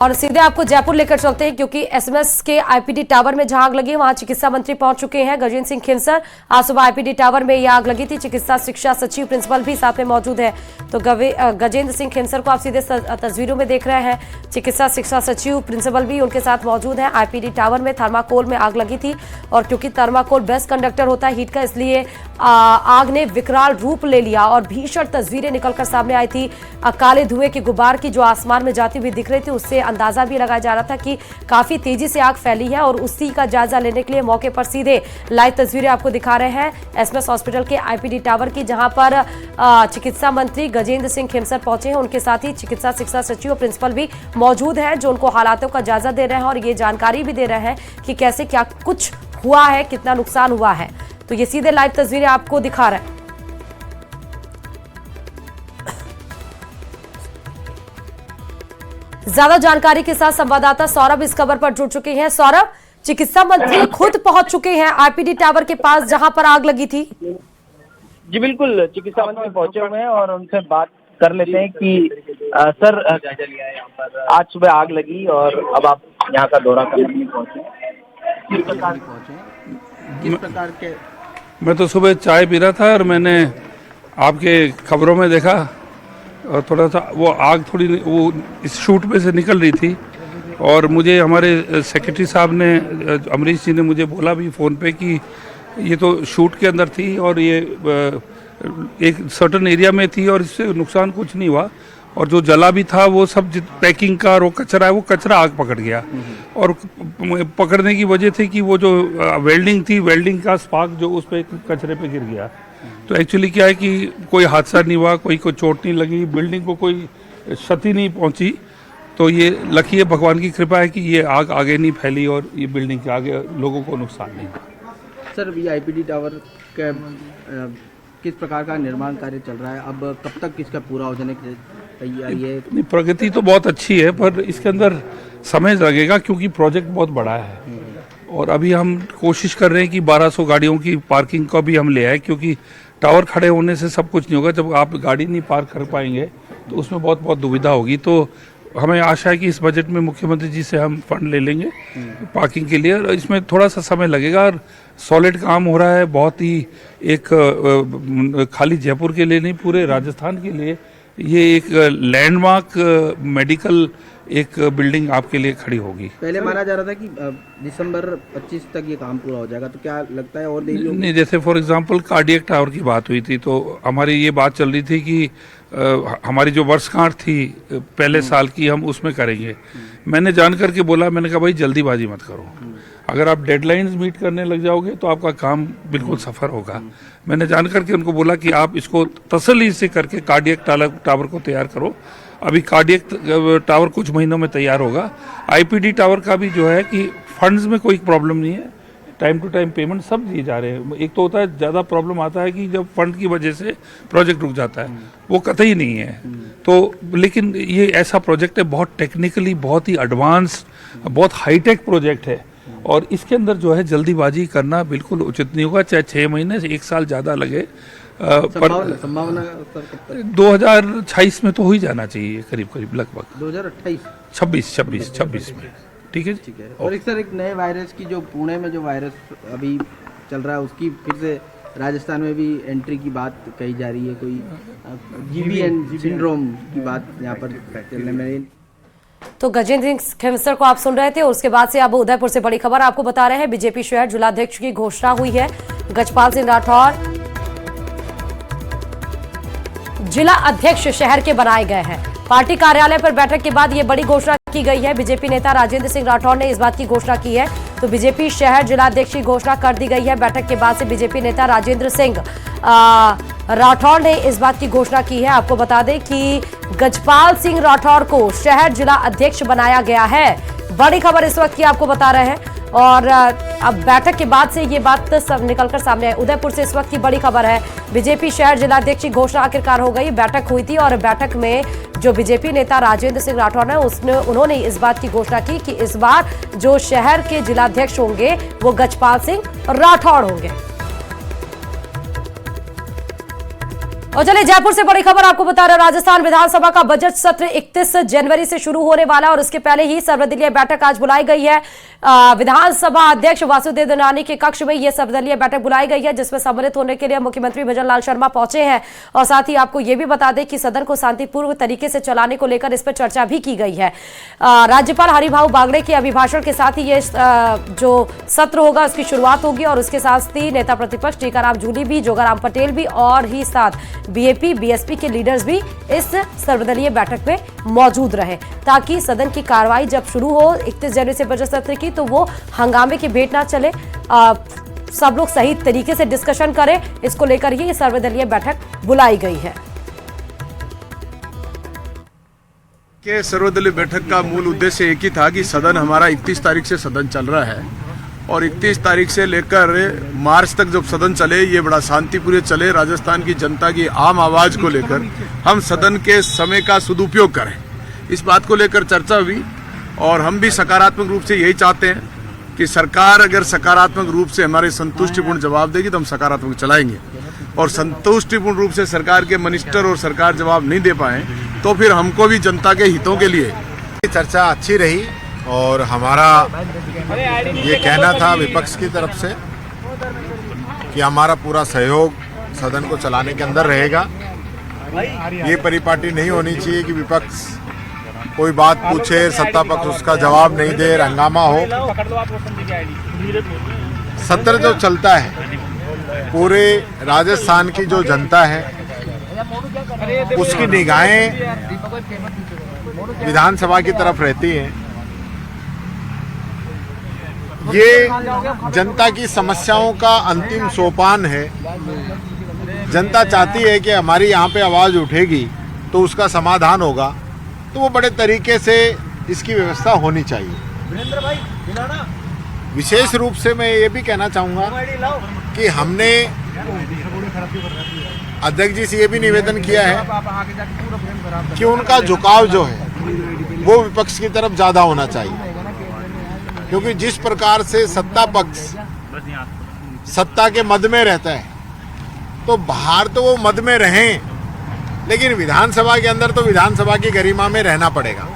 और सीधे आपको जयपुर लेकर चलते हैं क्योंकि एसएमएस के आईपीडी टावर में जहां आग लगी वहां चिकित्सा मंत्री पहुंच चुके हैं गजेंद्र सिंह खेंसर। आज सुबह आईपीडी टावर में यह आग लगी थी। चिकित्सा शिक्षा सचिव प्रिंसिपल भी साथ में मौजूद है। तो गजेंद्र सिंह खेंसर को आप सीधे तस्वीरों में देख रहे हैं। चिकित्सा शिक्षा सचिव प्रिंसिपल भी उनके साथ मौजूद है। आईपीडी टावर में थर्माकोल में आग लगी थी और क्योंकि थर्माकोल बेस्ट कंडक्टर होता है हीट का, इसलिए आग ने विकराल रूप ले लिया और भीषण तस्वीरें निकलकर सामने आई थी। काले धुएं के गुबार की जो आसमान में जाती हुई दिख रही थी, उससे अंदाजा भी लगाया जा रहा था कि काफी तेजी से आग फैली है। और उसी का जायजा लेने के लिए मौके पर सीधे लाइव तस्वीरें आपको दिखा रहे हैं एसएमएस हॉस्पिटल के आईपीडी टावर की, जहां पर चिकित्सा मंत्री गजेंद्र सिंह खेमसर पहुंचे हैं। उनके साथ ही चिकित्सा शिक्षा सचिव और प्रिंसिपल भी मौजूद है, जो उनको हालातों का जायजा दे रहे हैं और ये जानकारी भी दे रहे हैं कि कैसे क्या कुछ हुआ है, कितना नुकसान हुआ है। तो ये सीधे लाइव तस्वीरें आपको दिखा रहे हैं। ज्यादा जानकारी के साथ संवाददाता सौरभ इस खबर पर जुड़ चुके हैं। सौरभ, चिकित्सा मंत्री खुद पहुंच चुके हैं आईपीडी टावर के पास जहां पर आग लगी थी। जी बिल्कुल, चिकित्सा मंत्री पहुंचे हुए हैं और उनसे बात कर लेते हैं कि सर आज सुबह आग लगी और अब आप यहाँ का दौरा करने के लिए पहुंचे, किस प्रकार के? मैं तो सुबह चाय पी रहा था और मैंने आपके खबरों में देखा और थोड़ा सा वो आग थोड़ी वो इस शूट में से निकल रही थी और मुझे हमारे सेक्रेटरी साहब ने, अमरीश जी ने मुझे बोला भी फ़ोन पे कि ये तो शूट के अंदर थी और ये एक सर्टन एरिया में थी और इससे नुकसान कुछ नहीं हुआ। और जो जला भी था वो सब पैकिंग का और वो कचरा है, वो कचरा आग पकड़ गया। और पकड़ने की वजह थी कि वो जो वेल्डिंग थी, वेल्डिंग का स्पार्क जो उस पर कचरे पे गिर गया। तो एक्चुअली क्या है कि कोई हादसा नहीं हुआ, कोई को चोट नहीं लगी, बिल्डिंग को कोई क्षति नहीं पहुंची। तो ये लकी है, भगवान की कृपा है कि ये आग आगे नहीं फैली और ये बिल्डिंग के आगे लोगों को नुकसान नहीं हुआ। सर, ये आईपीडी टावर का किस प्रकार का निर्माण कार्य चल रहा है? अब कब तक इसका पूरा हो जाने की तैयारी है? प्रगति तो बहुत अच्छी है पर इसके अंदर समय लगेगा क्योंकि प्रोजेक्ट बहुत बड़ा है। और अभी हम कोशिश कर रहे हैं कि 1200 गाड़ियों की पार्किंग को भी हम ले आए, क्योंकि टावर खड़े होने से सब कुछ नहीं होगा। जब आप गाड़ी नहीं पार्क कर पाएंगे तो उसमें बहुत बहुत दुविधा होगी। तो हमें आशा है कि इस बजट में मुख्यमंत्री जी से हम फंड ले लेंगे पार्किंग के लिए। और इसमें थोड़ा सा समय लगेगा और सॉलिड काम हो रहा है बहुत ही, एक खाली जयपुर के लिए नहीं पूरे राजस्थान के लिए ये एक लैंडमार्क मेडिकल एक बिल्डिंग आपके लिए खड़ी होगी। पहले माना जा रहा था कि दिसंबर 25 तक ये काम पूरा हो जाएगा, तो क्या लगता है और देरी होगी? नहीं, जैसे फॉर एग्जांपल कार्डियक टावर की बात हुई थी तो हमारी ये बात चल रही थी कि हमारी जो वर्षगांठ थी पहले साल की हम उसमें करेंगे। मैंने जान करके बोला, मैंने कहा भाई जल्दीबाजी मत करो, अगर आप डेडलाइंस मीट करने लग जाओगे तो आपका काम बिल्कुल सफर होगा। मैंने जान करके उनको बोला कि आप इसको तसल्ली से करके कार्डियक टावर को तैयार करो। अभी कार्डियक टावर कुछ महीनों में तैयार होगा। आईपीडी टावर का भी जो है कि फंड्स में कोई प्रॉब्लम नहीं है, टाइम टू टाइम पेमेंट सब दिए जा रहे हैं। एक तो होता है ज़्यादा प्रॉब्लम आता है कि जब फंड की वजह से प्रोजेक्ट रुक जाता है, वो कतई नहीं है। तो लेकिन ये ऐसा प्रोजेक्ट है बहुत टेक्निकली, बहुत ही एडवांस, बहुत हाईटेक प्रोजेक्ट है और इसके अंदर जो है जल्दीबाजी करना बिल्कुल उचित नहीं होगा। चाहे 6 महीने से 1 साल ज़्यादा लगे, पर संभावना 2026 में तो हो ही जाना चाहिए, करीब करीब लगभग 2028 26 में। ठीक है, ठीक है। और एक सर, एक नए वायरस की जो पुणे में जो वायरस अभी चल रहा है उसकी फिर से राजस्थान में भी एंट्री की बात कही जा रही है। कोई GBN सिंड्रोम की बात यहाँ पर चलने में। तो गजेंद्र सिंह खेमसर को आप सुन रहे थे और उसके बाद से अब उदयपुर से बड़ी खबर आपको बता रहे हैं। बीजेपी शहर जिलाध्यक्ष की घोषणा हुई है। गजपाल सिंह राठौर जिला अध्यक्ष शहर के बनाए गए हैं। पार्टी कार्यालय पर बैठक के बाद ये बड़ी घोषणा की गई है। बीजेपी नेता राजेंद्र सिंह राठौर ने इस बात की घोषणा की है। तो बीजेपी शहर जिलाध्यक्ष की घोषणा कर दी गई है। बैठक के बाद से बीजेपी नेता राजेंद्र सिंह राठौर ने इस बात की घोषणा की है। आपको बता दें कि गजपाल सिंह राठौर को शहर जिला अध्यक्ष बनाया गया है। बड़ी खबर इस वक्त की आपको बता रहे हैं और अब बैठक के बाद से ये बात सब निकलकर सामने आई। उदयपुर से इस वक्त की बड़ी खबर है। बीजेपी शहर जिलाध्यक्ष की घोषणा आखिरकार हो गई। बैठक हुई थी और बैठक में जो बीजेपी नेता राजेंद्र सिंह राठौर है उन्होंने इस बात की घोषणा की कि इस बार जो शहर के जिलाध्यक्ष होंगे वो गजपाल सिंह राठौर होंगे। और चलिए जयपुर से बड़ी खबर आपको बता रहे हैं, राजस्थान विधानसभा का बजट सत्र 31 जनवरी से शुरू होने वाला और उसके पहले ही सर्वदलीय बैठक आज बुलाई गई है। विधानसभा अध्यक्ष वासुदेव देवनानी के कक्ष में यह सर्वदलीय बैठक बुलाई गई है, जिसमें सम्मिलित होने के लिए मुख्यमंत्री भजनलाल शर्मा पहुंचे हैं। और साथ ही आपको यह भी बता दें कि सदन को शांतिपूर्ण तरीके से चलाने को लेकर इस पर चर्चा भी की गई है। राज्यपाल हरिभाऊ बागड़े के अभिभाषण के साथ ही ये जो सत्र होगा उसकी शुरुआत होगी और उसके साथ ही नेता प्रतिपक्ष टीकाराम जूली भी, जोगाराम पटेल भी और ही साथ बीएपी बीएसपी के लीडर्स भी इस सर्वदलीय बैठक में मौजूद रहे, ताकि सदन की कार्रवाई जब शुरू हो 31 जनवरी से बजट सत्र की तो वो हंगामे की भेंट ना चले, सब लोग सही तरीके से डिस्कशन करें। इसको लेकर ही ये सर्वदलीय बैठक बुलाई गई है। के सर्वदलीय बैठक का मूल उद्देश्य एक ही था कि सदन हमारा 31 तारीख से सदन चल रहा है और 31 तारीख से लेकर मार्च तक जब सदन चले, ये बड़ा शांतिपूर्ण चले, राजस्थान की जनता की आम आवाज को लेकर हम सदन के समय का सदुपयोग करें, इस बात को लेकर चर्चा हुई। और हम भी सकारात्मक रूप से यही चाहते हैं कि सरकार अगर सकारात्मक रूप से हमारे संतुष्टिपूर्ण जवाब देगी तो हम सकारात्मक चलाएंगे, और संतुष्टिपूर्ण रूप से सरकार के मिनिस्टर और सरकार जवाब नहीं दे पाए तो फिर हमको भी जनता के हितों के लिए चर्चा अच्छी रही। और हमारा ये कहना था विपक्ष की तरफ से कि हमारा पूरा सहयोग सदन को चलाने के अंदर रहेगा। ये परिपाटी नहीं होनी चाहिए कि विपक्ष कोई बात पूछे, सत्ता पक्ष उसका जवाब नहीं दे, हंगामा हो। सत्र जो चलता है पूरे राजस्थान की जो जनता है उसकी निगाहें विधानसभा की तरफ रहती हैं। ये जनता की समस्याओं का अंतिम सोपान है। जनता चाहती है कि हमारी यहाँ पे आवाज़ उठेगी तो उसका समाधान होगा, तो वो बड़े तरीके से इसकी व्यवस्था होनी चाहिए। विशेष रूप से मैं ये भी कहना चाहूँगा कि हमने अध्यक्ष जी से ये भी निवेदन किया है कि उनका झुकाव जो है वो विपक्ष की तरफ ज़्यादा होना चाहिए, क्योंकि जिस प्रकार से सत्ता पक्ष सत्ता के मद में रहता है तो बाहर तो वो मद में रहें, लेकिन विधानसभा के अंदर तो विधानसभा की गरिमा में रहना पड़ेगा।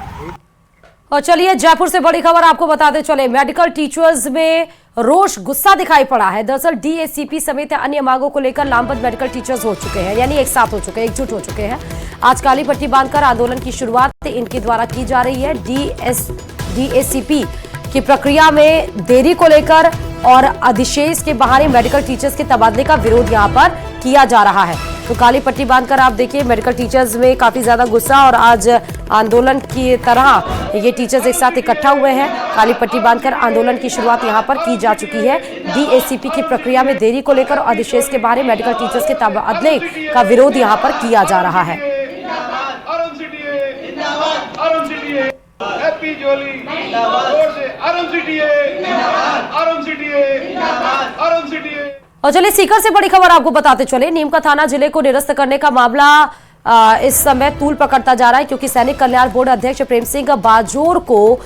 और चलिए जयपुर से बड़ी खबर आपको बताते चले, मेडिकल टीचर्स में रोष गुस्सा दिखाई पड़ा है। दरअसल डीएसीपी समेत अन्य मांगों को लेकर लामबंद मेडिकल टीचर्स हो चुके हैं, यानी एक साथ हो चुके हैं, एकजुट हो चुके हैं। आज काली पट्टी बांधकर आंदोलन की शुरुआत इनके द्वारा की जा रही है। डीएसीपी की प्रक्रिया में देरी को लेकर और अधिशेष के बाहरी मेडिकल टीचर्स के तबादले का विरोध यहां पर किया जा रहा है। तो काली पट्टी बांधकर आप देखिए मेडिकल टीचर्स में काफी ज्यादा गुस्सा और आज आंदोलन की तरह ये टीचर्स एक साथ इकट्ठा हुए हैं। काली पट्टी बांधकर आंदोलन की शुरुआत यहां पर की जा चुकी है। डीएसीपी की प्रक्रिया में देरी को लेकर और अधिशेष के बाहरी मेडिकल टीचर्स के तबादले का विरोध यहां पर किया जा रहा है। हैप्पी जोली और से आरएम सीटीए। और चलिए सीकर से बड़ी खबर आपको बताते चले, नीम का थाना जिले को निरस्त करने का मामला इस समय तूल पकड़ता जा रहा है, क्योंकि सैनिक कल्याण बोर्ड अध्यक्ष प्रेम सिंह बाजोर को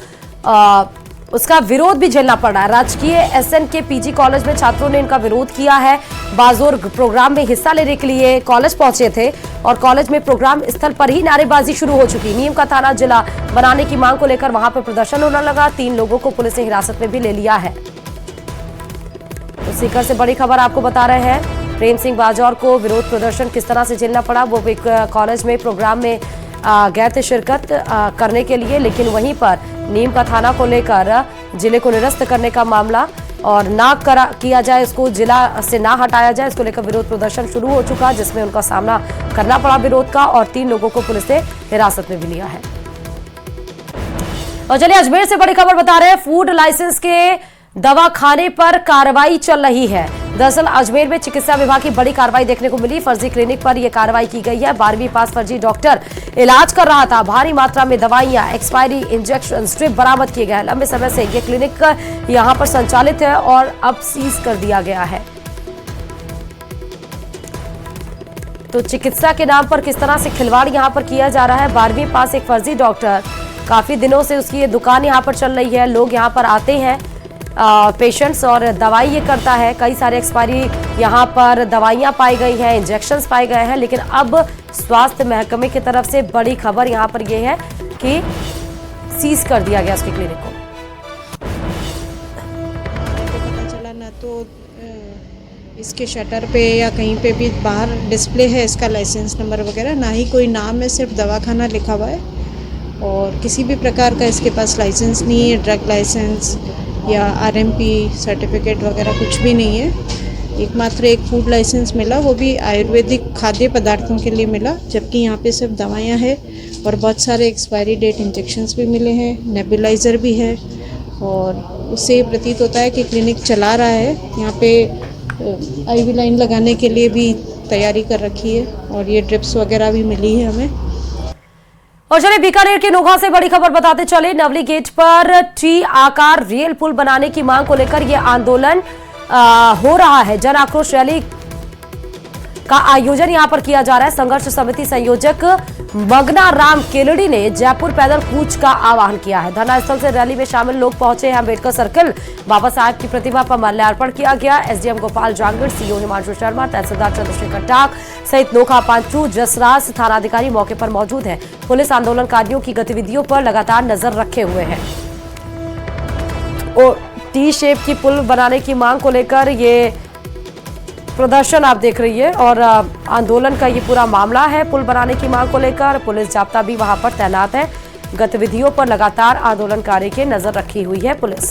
उसका विरोध भी झेलना पड़ रहा है। राजकीय एसएन के पीजी कॉलेज में छात्रों ने इनका विरोध किया है। बाजोर प्रोग्राम में हिस्सा लेने के लिए कॉलेज पहुंचे थे और कॉलेज में प्रोग्राम स्थल पर ही नारेबाजी शुरू हो चुकी। नीम का थाना जिला बनाने की मांग को लेकर वहां पर प्रदर्शन होने लगा। 3 लोगों को पुलिस ने हिरासत में भी ले लिया है। तो सीकर से बड़ी खबर आपको बता रहे हैं, प्रेम सिंह बाजौर को विरोध प्रदर्शन किस तरह से झेलना पड़ा। वो एक कॉलेज में प्रोग्राम में गए थे शिरकत करने के लिए, लेकिन वहीं पर नीम का थाना को लेकर जिले को निरस्त करने का मामला और ना किया जाए, इसको जिला से ना हटाया जाए, इसको लेकर विरोध प्रदर्शन शुरू हो चुका, जिसमें उनका सामना करना पड़ा विरोध का और 3 लोगों को पुलिस ने हिरासत में भी लिया है। और चलिए अजमेर से बड़ी खबर बता रहे हैं, फूड लाइसेंस के दवाखाने पर कार्रवाई चल रही है। दरअसल अजमेर में चिकित्सा विभाग की बड़ी कार्रवाई देखने को मिली। फर्जी क्लिनिक पर यह कार्रवाई की गई है। 12वीं पास फर्जी डॉक्टर इलाज कर रहा था। भारी मात्रा में दवाइयां, एक्सपायरी इंजेक्शन स्ट्रिप बरामद किए गए। लंबे समय से यह क्लिनिक यहां पर संचालित है और अब सीज कर दिया गया है। तो चिकित्सा के नाम पर किस तरह से खिलवाड़ यहां पर किया जा रहा है। 12वीं पास एक फर्जी डॉक्टर, काफी दिनों से उसकी ये दुकान यहां पर चल रही है। लोग यहां पर आते हैं पेशेंट्स और दवाई ये करता है। कई सारे एक्सपायरी यहाँ पर दवाइयाँ पाई गई हैं, इंजेक्शंस पाए गए हैं, लेकिन अब स्वास्थ्य महकमे की तरफ से बड़ी खबर यहाँ पर यह है कि सीज कर दिया गया उसके क्लिनिक को। पता चला ना तो इसके शटर पे या कहीं पे भी बाहर डिस्प्ले है इसका लाइसेंस नंबर वगैरह, ना ही कोई नाम है, सिर्फ दवाखाना लिखा हुआ है और किसी भी प्रकार का इसके पास लाइसेंस नहीं है, ड्रग लाइसेंस या आरएमपी सर्टिफिकेट वगैरह कुछ भी नहीं है। एकमात्र एक फूड लाइसेंस मिला, वो भी आयुर्वेदिक खाद्य पदार्थों के लिए मिला, जबकि यहाँ पे सिर्फ दवाइयाँ हैं और बहुत सारे एक्सपायरी डेट इंजेक्शंस भी मिले हैं, नेबुलाइज़र भी है और उससे ये प्रतीत होता है कि क्लिनिक चला रहा है। यहाँ पे आईवी लाइन लगाने के लिए भी तैयारी कर रखी है और ये ड्रिप्स वगैरह भी मिली है हमें। और चलिए बीकानेर के नोखा से बड़ी खबर बताते चले। नवली गेट पर टी आकार रेल पुल बनाने की मांग को लेकर यह आंदोलन हो रहा है। जन आक्रोश रैली का आयोजन यहां पर किया जा रहा है। संघर्ष समिति संयोजक मगना राम केलड़ी ने जयपुर पैदल कूच का आह्वान किया है। धरना स्थल से रैली में शामिल लोग पहुंचे हैं। अम्बेडकर सर्किल बाबा साहब की प्रतिमा पर माल्यार्पण किया गया। एसडीएम गोपाल जांगड़, सीओ हिमांशु शर्मा, तहसीलदार चंद्रशेखर टाक सहित नोखा पांचू जसराज थानाधिकारी मौके पर मौजूद है। पुलिस आंदोलनकारियों की गतिविधियों पर लगातार नजर रखे हुए है। और टी शेप की पुल बनाने की मांग को लेकर ये प्रदर्शन आप देख रही है और आंदोलन का ये पूरा मामला है। पुल बनाने की मांग को लेकर पुलिस जाब्ता भी वहां पर तैनात है। गतिविधियों पर लगातार आंदोलनकारी के नजर रखी हुई है पुलिस।